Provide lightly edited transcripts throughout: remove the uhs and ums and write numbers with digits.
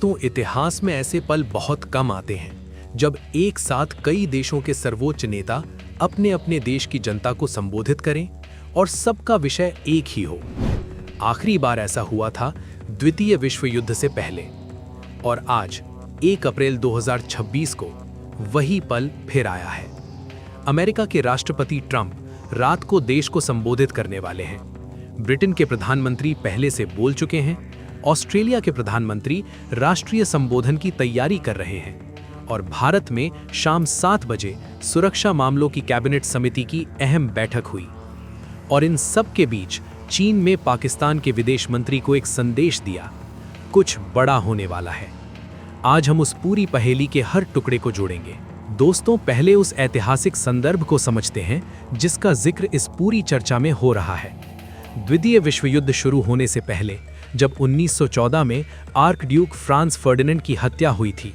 दोस्तों, इतिहास में ऐसे पल बहुत कम आते हैं जब एक साथ कई देशों के सर्वोच्च नेता अपने अपने देश की जनता को संबोधित करें और सबका विषय एक ही हो। आखिरी बार ऐसा हुआ था द्वितीय विश्व युद्ध से पहले, और आज 1 अप्रैल 2026 को वही पल फिर आया है। अमेरिका के राष्ट्रपति ट्रंप रात को देश को संबोधित करने वाले हैं। ब्रिटेन के प्रधानमंत्री पहले से बोल चुके हैं। ऑस्ट्रेलिया के प्रधानमंत्री राष्ट्रीय संबोधन की तैयारी कर रहे हैं और भारत में शाम 7 बजे सुरक्षा मामलों की कैबिनेट समिति की अहम बैठक हुई। और इन सब के बीच चीन में पाकिस्तान के विदेश मंत्री को एक संदेश दिया, कुछ बड़ा होने वाला है। आज हम उस पूरी पहेली के हर टुकड़े को जोड़ेंगे। दोस्तों, पहले उस ऐतिहासिक संदर्भ को समझते हैं जिसका जिक्र इस पूरी चर्चा में हो रहा है। द्वितीय विश्व युद्ध शुरू होने से पहले, जब 1914 में आर्कड्यूक फ्रांस फर्डिनेंड की हत्या हुई थी,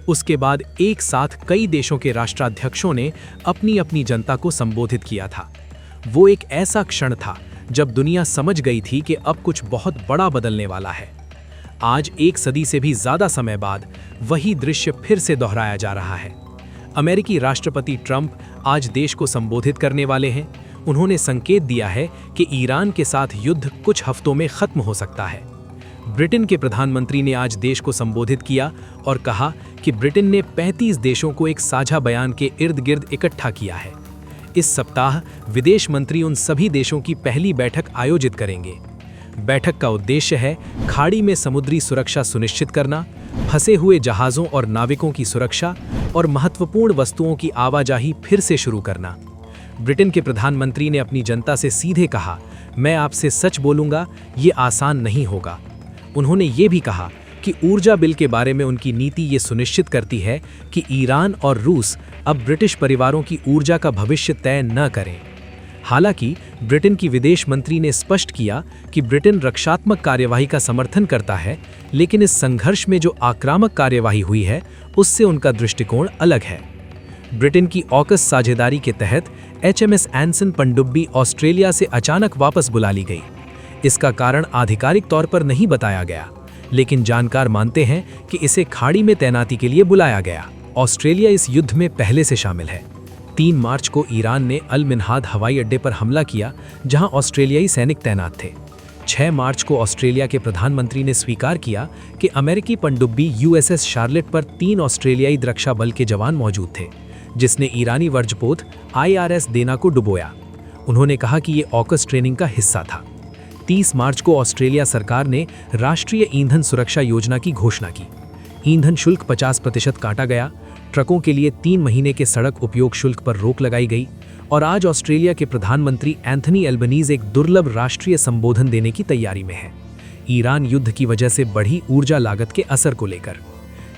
उसके बाद एक साथ कई देशों के राष्ट्राध्यक्षों ने अपनी अपनी जनता को संबोधित किया था। वो एक ऐसा क्षण था जब दुनिया समझ गई थी कि अब कुछ बहुत बड़ा बदलने वाला है। आज 1 सदी से भी ज्यादा समय बाद वही दृश्य फिर से दोहराया जा रहा है। अमेरिकी राष्ट्रपति ट्रंप आज देश को संबोधित करने वाले हैं। उन्होंने संकेत दिया है कि ईरान के साथ युद्ध कुछ हफ्तों में खत्म हो सकता है। ब्रिटेन के प्रधानमंत्री ने आज देश को संबोधित किया और कहा कि ब्रिटेन ने 35 देशों को एक साझा बयान के इर्द गिर्द इकट्ठा किया है। इस सप्ताह विदेश मंत्री उन सभी देशों की पहली बैठक आयोजित करेंगे। बैठक का उद्देश्य है खाड़ी में समुद्री सुरक्षा सुनिश्चित करना, फंसे हुए जहाज़ों और नाविकों की सुरक्षा और महत्वपूर्ण वस्तुओं की आवाजाही फिर से शुरू करना। ब्रिटेन के प्रधानमंत्री ने अपनी जनता से सीधे कहा, मैं आपसे सच बोलूंगा, ये आसान नहीं होगा। उन्होंने ये भी कहा कि ऊर्जा बिल के बारे में उनकी नीति ये सुनिश्चित करती है कि ईरान और रूस अब ब्रिटिश परिवारों की ऊर्जा का भविष्य तय न करें। हालांकि ब्रिटेन की विदेश मंत्री ने स्पष्ट किया कि ब्रिटेन रक्षात्मक कार्यवाही का समर्थन करता है, लेकिन इस संघर्ष में जो आक्रामक कार्यवाही हुई है उससे उनका दृष्टिकोण अलग है। ब्रिटेन की ऑकस साझेदारी के तहत HMS एनसन पनडुब्बी ऑस्ट्रेलिया से अचानक वापस बुला ली गई। इसका कारण आधिकारिक तौर पर नहीं बताया गया, लेकिन जानकार मानते हैं कि इसे खाड़ी में तैनाती के लिए बुलाया गया। ऑस्ट्रेलिया इस युद्ध में पहले से शामिल है। 3 मार्च को ईरान ने अल मिन्हाद हवाई अड्डे पर हमला किया, जहां ऑस्ट्रेलियाई सैनिक तैनात थे। 6 मार्च को ऑस्ट्रेलिया के प्रधानमंत्री ने स्वीकार किया कि अमेरिकी पनडुब्बी USS शार्लेट पर 3 ऑस्ट्रेलियाई रक्षा बल के जवान मौजूद थे, जिसने ईरानी वर्जपोत IRS देना को डुबोया। उन्होंने कहा कि ये ऑकस ट्रेनिंग का हिस्सा था। 30 मार्च को ऑस्ट्रेलिया सरकार ने राष्ट्रीय ईंधन सुरक्षा योजना की घोषणा की। ईंधन शुल्क 50% काटा गया। ट्रकों के लिए 3 महीने के सड़क उपयोग शुल्क पर रोक लगाई गई। और आज ऑस्ट्रेलिया के प्रधानमंत्री एंथनी एल्बनीज एक दुर्लभ राष्ट्रीय संबोधन देने की तैयारी में है, ईरान युद्ध की वजह से बढ़ी ऊर्जा लागत के असर को लेकर।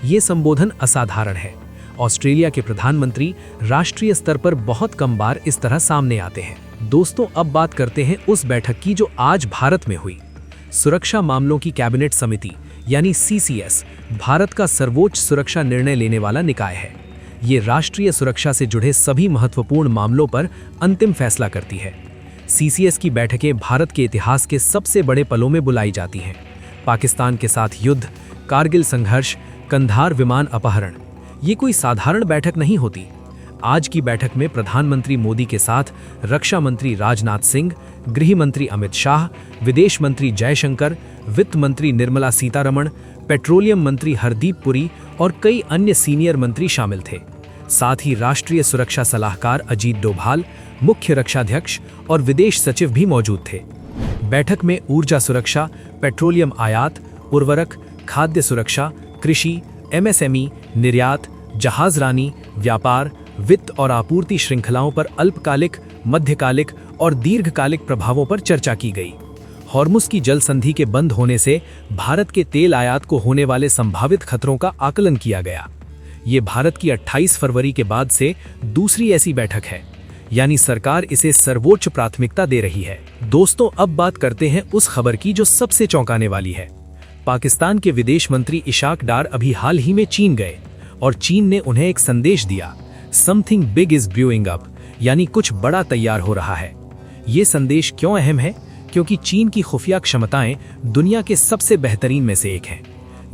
ये संबोधन असाधारण है। ऑस्ट्रेलिया के प्रधानमंत्री राष्ट्रीय स्तर पर बहुत कम बार इस तरह सामने आते हैं। दोस्तों, अब बात करते हैं उस बैठक की जो आज भारत में हुई। सुरक्षा मामलों की कैबिनेट समिति यानी CCS भारत का सर्वोच्च सुरक्षा निर्णय लेने वाला निकाय है। ये राष्ट्रीय सुरक्षा से जुड़े सभी महत्वपूर्ण मामलों पर अंतिम फैसला करती है। CCS की बैठकें भारत के इतिहास के सबसे बड़े पलों में बुलाई जाती हैं। पाकिस्तान के साथ युद्ध, कारगिल संघर्ष, कंधार विमान अपहरण, ये कोई साधारण बैठक नहीं होती। आज की बैठक में प्रधानमंत्री मोदी के साथ रक्षा मंत्री राजनाथ सिंह, गृह मंत्री अमित शाह, विदेश मंत्री जयशंकर, वित्त मंत्री निर्मला सीतारमण, पेट्रोलियम मंत्री हरदीप पुरी और कई अन्य सीनियर मंत्री शामिल थे। साथ ही राष्ट्रीय सुरक्षा सलाहकार अजीत डोभाल, मुख्य रक्षाध्यक्ष और विदेश सचिव भी मौजूद थे। बैठक में ऊर्जा सुरक्षा, पेट्रोलियम आयात, उर्वरक, खाद्य सुरक्षा, कृषि, MSME, निर्यात, जहाजरानी, व्यापार, वित्त और आपूर्ति श्रृंखलाओं पर अल्पकालिक, मध्यकालिक और दीर्घकालिक प्रभावों पर चर्चा की गई। हॉर्मुज की जल संधि के बंद होने से भारत के तेल आयात को होने वाले संभावित खतरों का आकलन किया गया। ये भारत की 28 फरवरी के बाद से दूसरी ऐसी बैठक है, यानी सरकार इसे सर्वोच्च प्राथमिकता दे रही है। दोस्तों, अब बात करते हैं उस खबर की जो सबसे चौंकाने वाली है। पाकिस्तान के विदेश मंत्री इशाक डार अभी हाल ही में चीन गए और चीन ने उन्हें एक संदेश दिया, something big is brewing up, यानी कुछ बड़ा तैयार हो रहा है। ये संदेश क्यों अहम है? क्योंकि चीन की खुफिया क्षमताएं दुनिया के सबसे बेहतरीन में से एक हैं।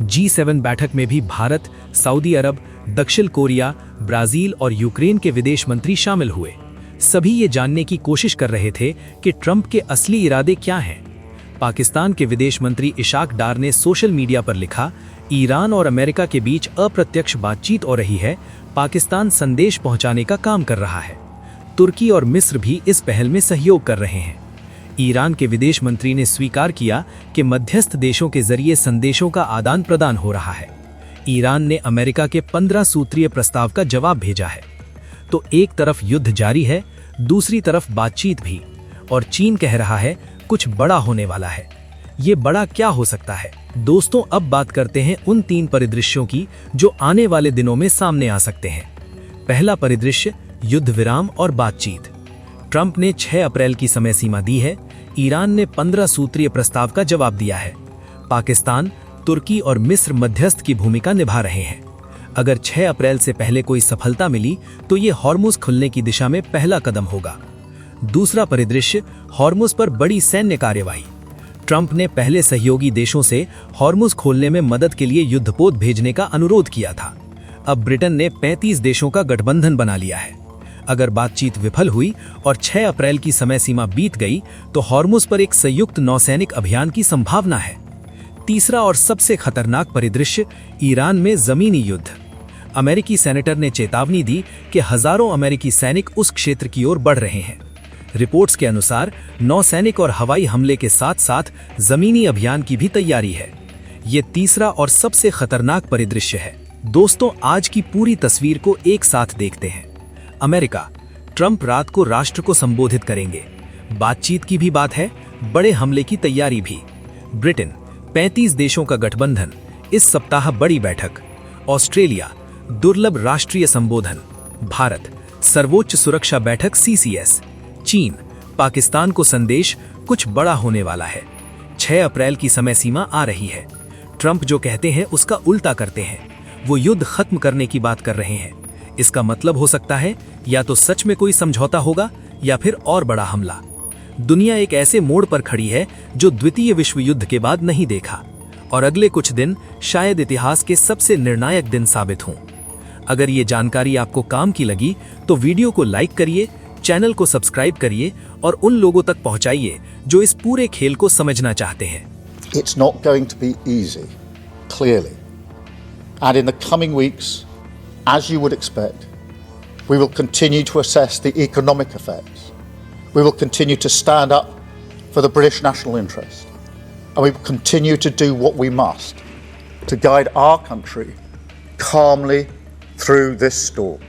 G7 बैठक में भी भारत, सऊदी अरब, दक्षिण कोरिया, ब्राजील और यूक्रेन के विदेश मंत्री शामिल हुए। सभी ये जानने की कोशिश कर रहे थे कि ट्रंप के असली इरादे क्या हैं। पाकिस्तान के विदेश मंत्री इशाक डार ने सोशल मीडिया पर लिखा, ईरान और अमेरिका के बीच अप्रत्यक्ष बातचीत हो रही है, पाकिस्तान संदेश पहुंचाने का काम कर रहा है। तुर्की और मिस्र भी इस पहल में सहयोग कर रहे हैं। ईरान के विदेश मंत्री ने स्वीकार किया कि मध्यस्थ देशों के जरिए संदेशों का आदान प्रदान हो रहा है। ईरान ने अमेरिका के 15 सूत्रीय प्रस्ताव का जवाब भेजा है। तो एक तरफ युद्ध जारी है, दूसरी तरफ बातचीत भी, और चीन कह रहा है कुछ बड़ा होने वाला है। ये बड़ा क्या हो सकता है? दोस्तों, अब बात करते हैं उन 3 परिदृश्यों की जो आने वाले दिनों में सामने आ सकते हैं। पहला परिदृश्य, युद्ध विराम और बातचीत। ट्रंप ने 6 अप्रैल की समय सीमा दी है। ईरान ने 15 सूत्रीय प्रस्ताव का जवाब दिया है। पाकिस्तान, तुर्की और मिस्र मध्यस्थ की भूमिका निभा रहे हैं। अगर 6 अप्रैल से पहले कोई सफलता मिली तो ये हॉर्मुज खुलने की दिशा में पहला कदम होगा। दूसरा परिदृश्य, हॉर्मुज पर बड़ी सैन्य कार्यवाही। ट्रंप ने पहले सहयोगी देशों से हॉर्मुज खोलने में मदद के लिए युद्धपोत भेजने का अनुरोध किया था। अब ब्रिटेन ने 35 देशों का गठबंधन बना लिया है। अगर बातचीत विफल हुई और 6 अप्रैल की समय सीमा बीत गई तो हॉर्मुज पर एक संयुक्त नौसैनिक अभियान की संभावना है। तीसरा और सबसे खतरनाक परिदृश्य, ईरान में जमीनी युद्ध। अमेरिकी सेनेटर ने चेतावनी दी कि हजारों अमेरिकी सैनिक उस क्षेत्र की ओर बढ़ रहे हैं। रिपोर्ट्स के अनुसार नौसैनिक और हवाई हमले के साथ साथ जमीनी अभियान की भी तैयारी है। ये तीसरा और सबसे खतरनाक परिदृश्य है। दोस्तों, आज की पूरी तस्वीर को एक साथ देखते हैं। अमेरिका, ट्रंप रात को राष्ट्र को संबोधित करेंगे। बातचीत की भी बात है, बड़े हमले की तैयारी भी। ब्रिटेन, 35 देशों का गठबंधन, इस सप्ताह बड़ी बैठक। ऑस्ट्रेलिया, दुर्लभ राष्ट्रीय संबोधन। भारत, सर्वोच्च सुरक्षा बैठक CCS। चीन, पाकिस्तान को संदेश, कुछ बड़ा होने वाला है। 6 अप्रैल की समय सीमा आ रही है। ट्रंप जो कहते हैं उसका उल्टा करते हैं। वो युद्ध खत्म करने की बात कर रहे हैं। इसका मतलब हो सकता है या तो सच में कोई समझौता होगा या फिर और बड़ा हमला। दुनिया एक ऐसे मोड़ पर खड़ी है जो द्वितीय विश्व युद्ध के बाद नहीं देखा, और अगले कुछ दिन शायद इतिहास के सबसे निर्णायक दिन साबित हों। अगर ये जानकारी आपको काम की लगी तो वीडियो को लाइक करिए, चैनल को सब्सक्राइब करिए और उन लोगों तक पहुंचाइए जो इस पूरे खेल को समझना चाहते हैं। It's not going to be easy, clearly. And in the coming weeks, as you would expect, we will continue to assess the economic effects. We will continue to stand up for the British national interest. And we will continue to do what we must to guide our country calmly through this storm.